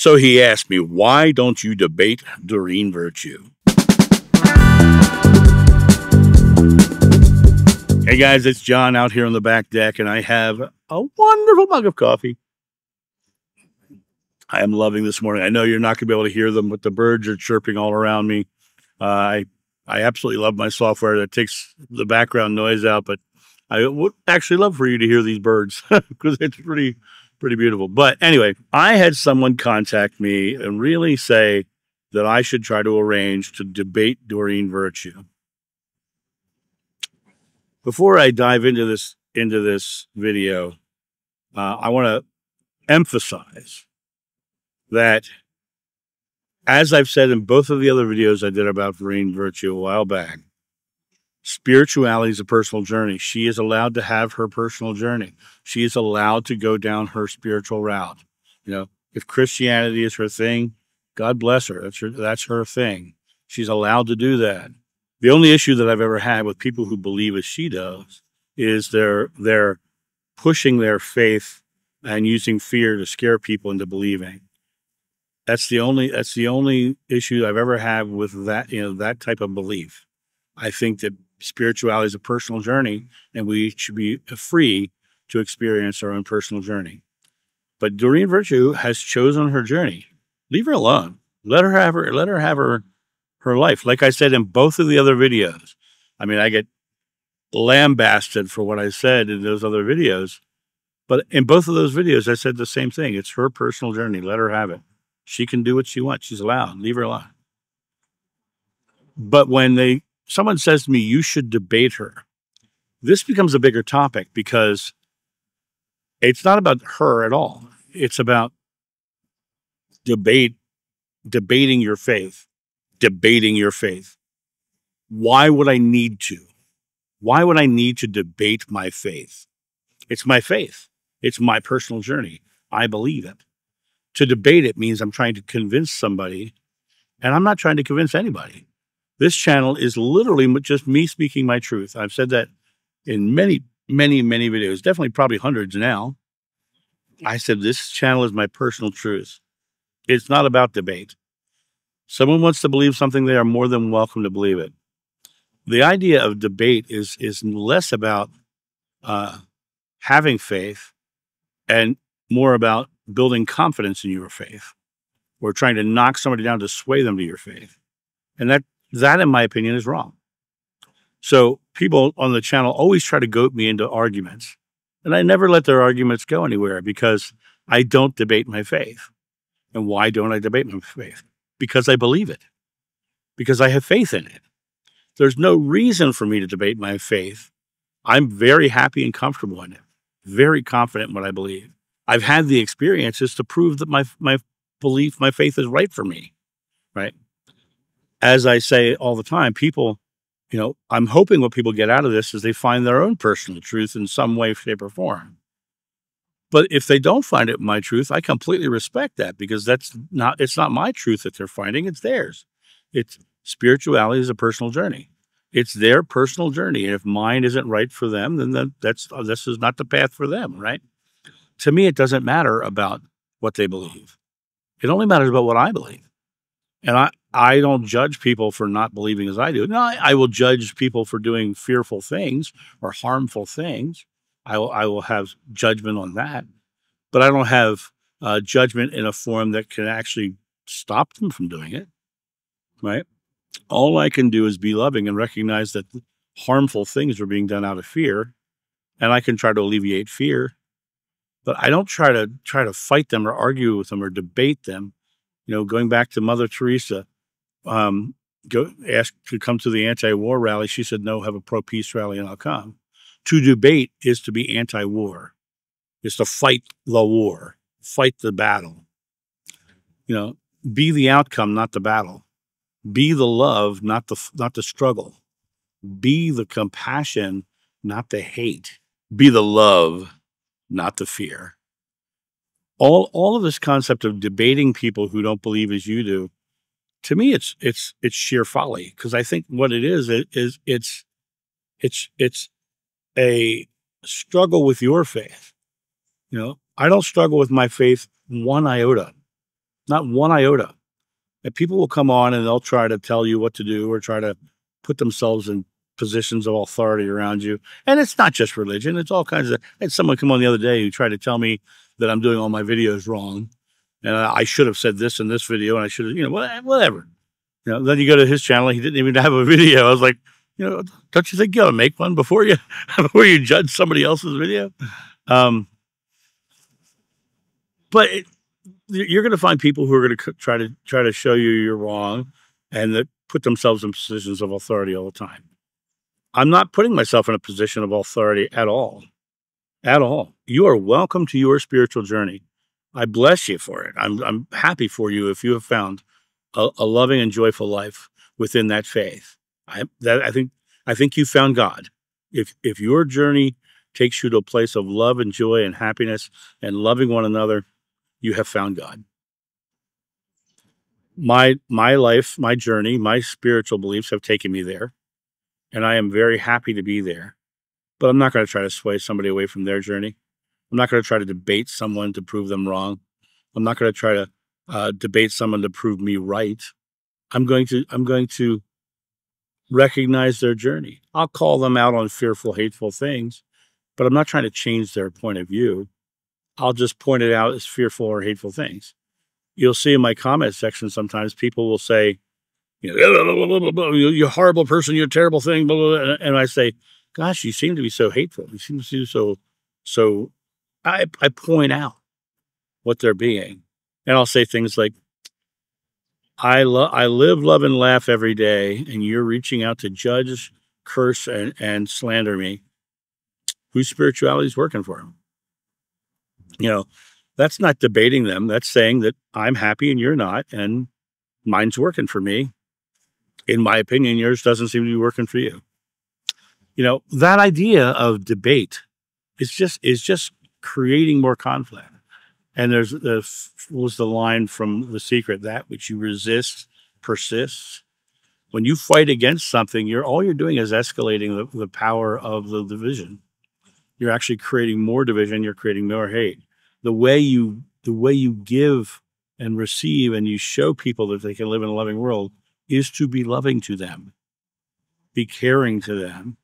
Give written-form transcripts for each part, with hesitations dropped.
So he asked me, why don't you debate Doreen Virtue? Hey guys, it's John out here on the back deck, and I have a wonderful mug of coffee. I am loving this morning. I know you're not going to be able to hear them, but the birds are chirping all around me. I absolutely love my software that takes the background noise out, but I would actually love for you to hear these birds because it's pretty beautiful. But anyway, I had someone contact me and really say that I should try to arrange to debate Doreen Virtue. Before I dive into this video, I want to emphasize that, as I've said in both of the other videos I did about Doreen Virtue a while back, spirituality is a personal journey. She is allowed to have her personal journey. She is allowed to go down her spiritual route. You know, if Christianity is her thing, God bless her. That's her thing. She's allowed to do that. The only issue that I've ever had with people who believe as she does is they're pushing their faith and using fear to scare people into believing. That's the only issue I've ever had with that, that type of belief. I think that spirituality is a personal journey, and we should be free to experience our own personal journey. But Doreen Virtue has chosen her journey. Leave her alone. Let her have her life. Like I said in both of the other videos, I mean, I get lambasted for what I said in those other videos, but in both of those videos, I said the same thing. It's her personal journey. Let her have it. She can do what she wants. She's allowed. Leave her alone. But when someone says to me, you should debate her, this becomes a bigger topic because it's not about her at all. It's about debating your faith. Debating your faith. Why would I need to? Why would I need to debate my faith? It's my faith. It's my personal journey. I believe it. To debate it means I'm trying to convince somebody, and I'm not trying to convince anybody. This channel is literally just me speaking my truth. I've said that in many, many, many videos, definitely probably hundreds now. I said this channel is my personal truth. It's not about debate. Someone wants to believe something, they are more than welcome to believe it. The idea of debate is less about having faith and more about building confidence in your faith, or trying to knock somebody down to sway them to your faith. And that, in my opinion, is wrong. So people on the channel always try to goat me into arguments, and I never let their arguments go anywhere because I don't debate my faith. And why don't I debate my faith? Because I believe it. Because I have faith in it. There's no reason for me to debate my faith. I'm very happy and comfortable in it. Very confident in what I believe. I've had the experiences to prove that my belief, my faith is right for me, right? As I say all the time, people, I'm hoping what people get out of this is they find their own personal truth in some way, shape, or form. But if they don't find it my truth, I completely respect that because it's not my truth that they're finding, it's theirs. Spirituality is a personal journey. It's their personal journey. And if mine isn't right for them, then this is not the path for them, right? To me, it doesn't matter about what they believe. It only matters about what I believe. And I don't judge people for not believing as I do. No, I will judge people for doing fearful things or harmful things. I will have judgment on that. But I don't have judgment in a form that can actually stop them from doing it, right? All I can do is be loving and recognize that harmful things are being done out of fear, and I can try to alleviate fear. But I don't try to fight them or argue with them or debate them. Going back to Mother Teresa, asked to come to the anti-war rally. She said, no, have a pro-peace rally and I'll come. To debate is to be anti-war. It's to fight the war, fight the battle. Be the outcome, not the battle. Be the love, not the struggle. Be the compassion, not the hate. Be the love, not the fear. All of this concept of debating people who don't believe as you do, to me, it's sheer folly. Because I think what it is it's a struggle with your faith. I don't struggle with my faith one iota. Not one iota. And people will come on and they'll try to tell you what to do or try to put themselves in positions of authority around you. And it's not just religion. It's all kinds of, I had someone come on the other day who tried to tell me that I'm doing all my videos wrong. And I should have said this in this video and I should have, whatever. Then you go to his channel, he didn't even have a video. I was like, don't you think you ought to make one before you judge somebody else's video? But you're going to find people who are going to try to show you you're wrong and that put themselves in positions of authority all the time. I'm not putting myself in a position of authority at all. At all. You are welcome to your spiritual journey. I bless you for it. I'm happy for you if you have found a loving and joyful life within that faith. I think you found God. If your journey takes you to a place of love and joy and happiness and loving one another, you have found God. My life, my journey, my spiritual beliefs have taken me there, and I am very happy to be there. But I'm not going to try to sway somebody away from their journey. I'm not going to try to debate someone to prove them wrong. I'm not going to try to debate someone to prove me right. I'm going to recognize their journey. I'll call them out on fearful, hateful things, but I'm not trying to change their point of view. I'll just point it out as fearful or hateful things. You'll see in my comment section sometimes people will say, you're a horrible person, you're a terrible thing, blah, blah, blah. And I say, gosh, you seem to be so hateful. You seem to be so. I point out what they're being. And I'll say things like, I live, love, and laugh every day, and you're reaching out to judge, curse, and slander me. Whose spirituality is working for him? That's not debating them. That's saying that I'm happy and you're not, and mine's working for me. In my opinion, yours doesn't seem to be working for you. That idea of debate is just creating more conflict. And was the line from The Secret, that which you resist persists. When you fight against something, all you're doing is escalating the power of the division. You're actually creating more division. You're creating more hate. The way you give and receive and you show people that they can live in a loving world is to be loving to them, be caring to them,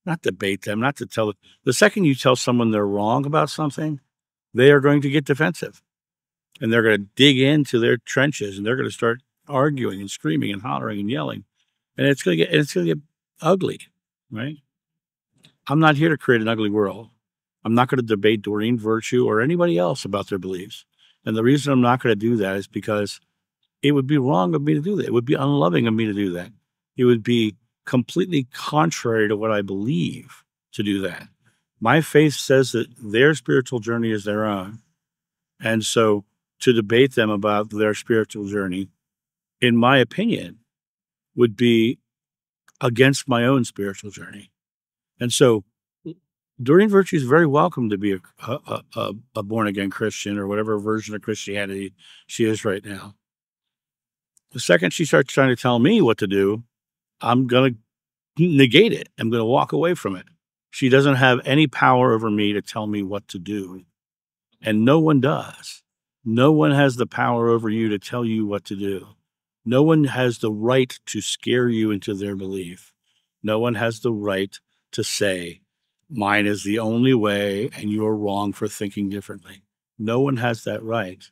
not debate them, not to tell them. The second you tell someone they're wrong about something, they are going to get defensive and they're going to dig into their trenches and they're going to start arguing and screaming and hollering and yelling. And it's going to get ugly, right? I'm not here to create an ugly world. I'm not going to debate Doreen Virtue or anybody else about their beliefs. And the reason I'm not going to do that is because it would be wrong of me to do that. It would be unloving of me to do that. It would be completely contrary to what I believe to do that. My faith says that their spiritual journey is their own. And so to debate them about their spiritual journey, in my opinion, would be against my own spiritual journey. And so Doreen Virtue is very welcome to be a born-again Christian or whatever version of Christianity she is right now. The second she starts trying to tell me what to do, I'm going to negate it. I'm going to walk away from it. She doesn't have any power over me to tell me what to do. And no one does. No one has the power over you to tell you what to do. No one has the right to scare you into their belief. No one has the right to say, mine is the only way and you're wrong for thinking differently. No one has that right.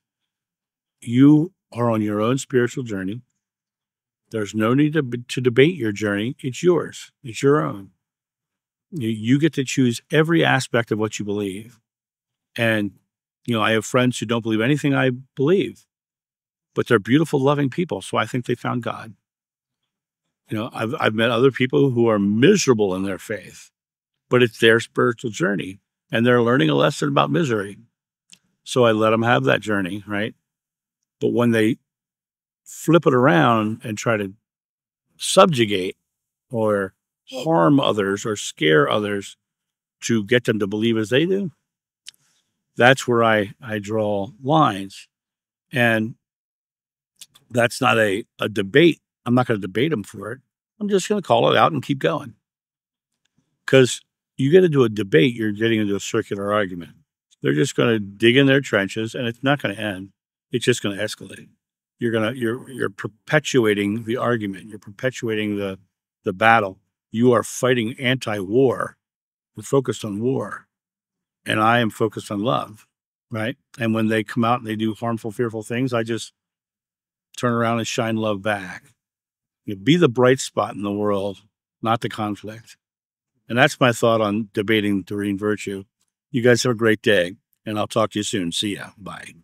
You are on your own spiritual journey. There's no need to debate your journey. It's yours. It's your own. You get to choose every aspect of what you believe. And, I have friends who don't believe anything I believe, but they're beautiful, loving people. So I think they found God. I've met other people who are miserable in their faith, but it's their spiritual journey and they're learning a lesson about misery. So I let them have that journey, right? But when they flip it around and try to subjugate or harm others or scare others to get them to believe as they do, that's where I draw lines. And that's not a debate. I'm not going to debate them for it. I'm just going to call it out and keep going. Because you get into a debate, you're getting into a circular argument. They're just going to dig in their trenches and it's not going to end. it's just going to escalate. You're perpetuating the argument. You're perpetuating the battle. You are fighting anti-war. You're focused on war, and I am focused on love, right? And when they come out and they do harmful, fearful things, I just turn around and shine love back. You be the bright spot in the world, not the conflict. And that's my thought on debating Doreen Virtue. You guys have a great day, and I'll talk to you soon. See ya. Bye.